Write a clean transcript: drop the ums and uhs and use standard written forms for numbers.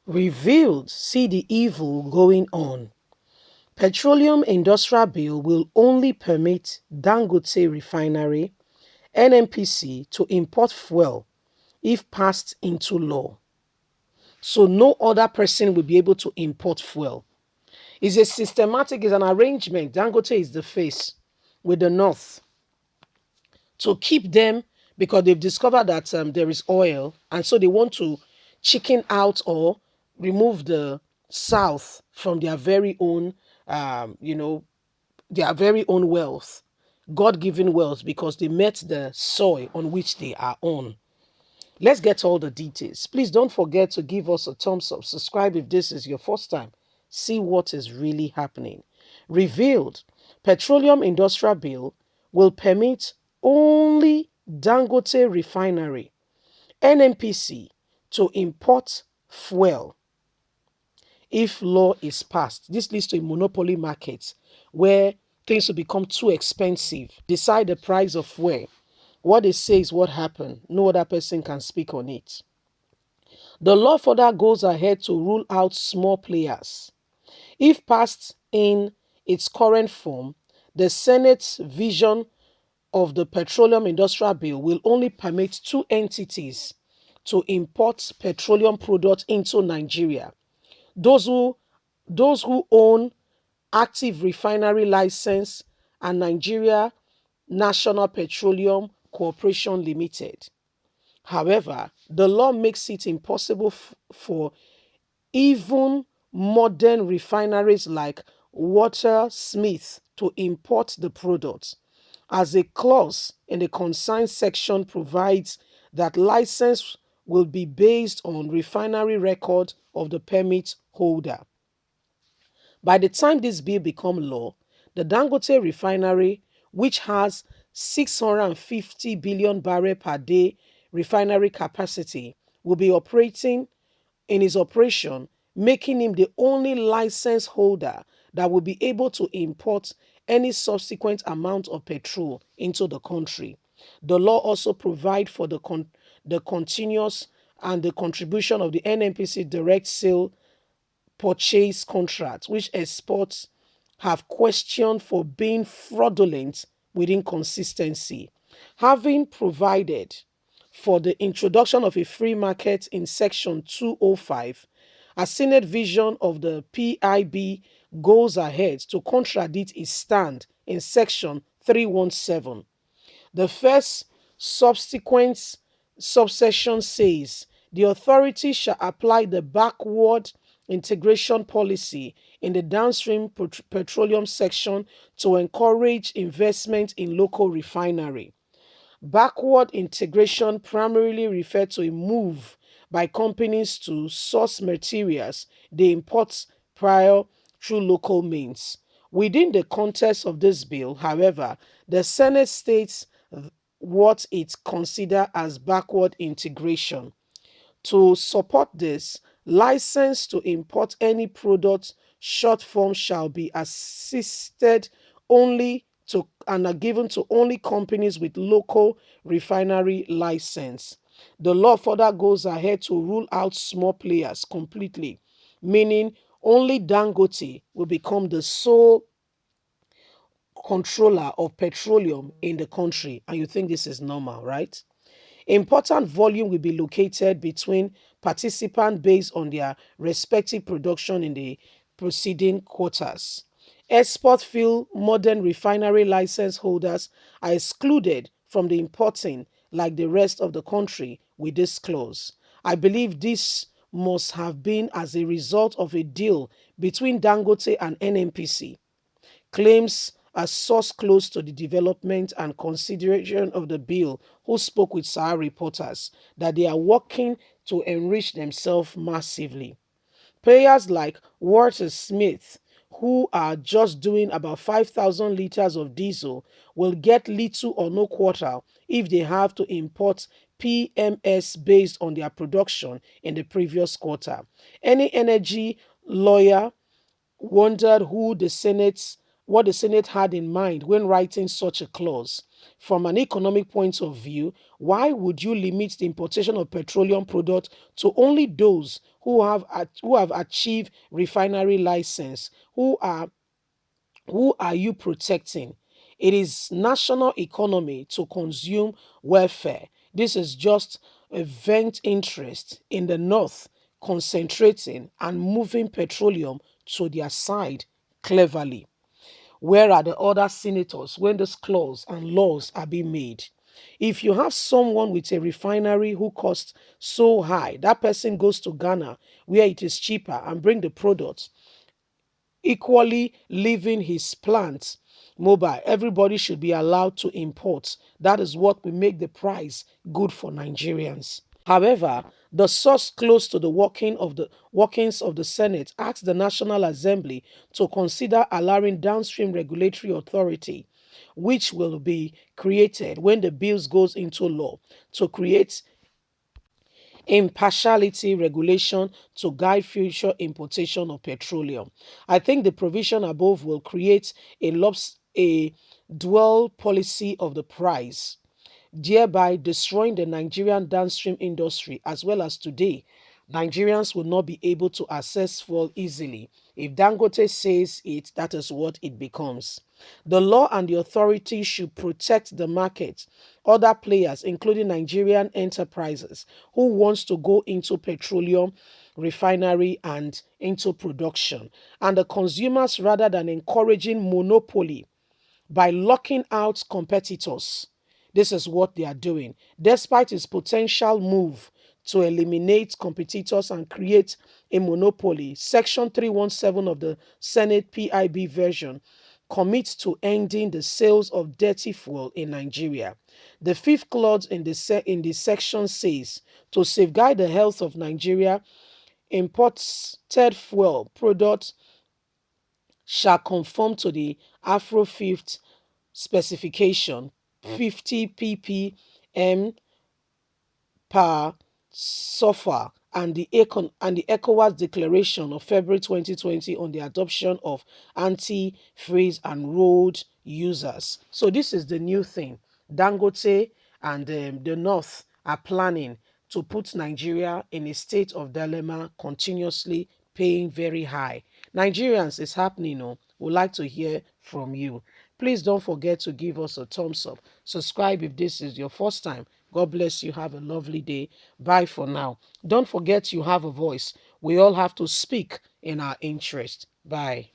Revealed see the evil going on. Petroleum Industrial Bill will only permit Dangote Refinery, Nnpc, to import fuel if passed into law. So no other person will be able to import fuel. It's a systematic, it's an arrangement. Dangote is the face with the North to keep them because they've discovered that there is oil, and so they want to chicken out or remove the South from their very own, their very own wealth, God-given wealth, because they met the soil on which they are on. Let's get all the details. Please don't forget to give us a thumbs up. Subscribe if this is your first time. See what is really happening. Revealed, Petroleum Industrial Bill will permit only Dangote Refinery, Nnpc, to import fuel if law is passed. This leads to a monopoly market where things will become too expensive. Decide the price of fuel. What they say is what happened. No other person can speak on it. The law further goes ahead to rule out small players. If passed in its current form, the Senate's vision of the Petroleum Industrial Bill will only permit two entities to import petroleum products into Nigeria. Those who own active refinery license and Nigeria National Petroleum Corporation Limited. However, the law makes it impossible for even modern refineries like Walter Smith to import the products, as a clause in the concern section provides that license will be based on refinery record of the permit holder. By the time this bill becomes law, the Dangote refinery, which has 650 billion barrel per day refinery capacity, will be operating in his operation, making him the only license holder that will be able to import any subsequent amount of petrol into the country. The law also provides for the continuous and the contribution of the Nnpc direct sale purchase contract, which exports have questioned for being fraudulent with inconsistency. Having provided for the introduction of a free market in Section 205, a Senate vision of the PIB goes ahead to contradict its stand in Section 317. The first subsequent subsection says the authority shall apply the backward integration policy in the downstream petroleum section to encourage investment in local refinery. Backward integration primarily refers to a move by companies to source materials they import prior through local means. Within the context of this bill, however, the Senate states what it considers as backward integration. To support this, license to import any product short form shall be assisted only to and are given to only companies with local refinery license. The law further goes ahead to rule out small players completely, meaning only Dangote will become the sole controller of petroleum in the country. And you think this is normal, right? Important volume will be located between participants based on their respective production in the preceding quarters. Export field modern refinery license holders are excluded from the importing like the rest of the country with this clause. I believe this must have been as a result of a deal between Dangote and Nnpc. Claims a source close to the development and consideration of the bill who spoke with Sahara reporters that they are working to enrich themselves massively. Players like Walter Smith, who are just doing about 5,000 liters of diesel, will get little or no quarter if they have to import PMS based on their production in the previous quarter. Any energy lawyer wondered who the Senate's what the Senate had in mind when writing such a clause. From an economic point of view, why would you limit the importation of petroleum products to only those who have achieved refinery license? Who are you protecting? It is national economy to consume welfare. This is just a vent interest in the north concentrating and moving petroleum to their side cleverly. Where are the other senators when this clause and laws are being made? If you have someone with a refinery who costs so high, that person goes to Ghana where it is cheaper and bring the product, equally leaving his plant mobile. Everybody should be allowed to import. That is what will make the price good for Nigerians. However, the source close to the workings of the Senate asked the National Assembly to consider allowing downstream regulatory authority, which will be created when the bills goes into law, to create impartiality regulation to guide future importation of petroleum. I think the provision above will create a dual policy of the price, thereby destroying the Nigerian downstream industry. As well as today, Nigerians will not be able to access fuel easily. If Dangote says it, that is what it becomes. The law and the authority should protect the market, other players, including Nigerian enterprises who wants to go into petroleum refinery and into production, and the consumers, rather than encouraging monopoly by locking out competitors. This is what they are doing. Despite its potential move to eliminate competitors and create a monopoly, Section 317 of the Senate PIB version commits to ending the sales of dirty fuel in Nigeria. The fifth clause in the section says, to safeguard the health of Nigeria, imported fuel products shall conform to the Afro-Fifth specification 50 ppm per sulfur and the ECOWAS declaration of February 2020 on the adoption of anti-freeze and road users. So this is the new thing. Dangote and the North are planning to put Nigeria in a state of dilemma, continuously paying very high. Nigerians, it's happening. Oh, we'd like to hear from you. Please don't forget to give us a thumbs up. Subscribe if this is your first time. God bless you. Have a lovely day. Bye for now. Don't forget you have a voice. We all have to speak in our interest. Bye.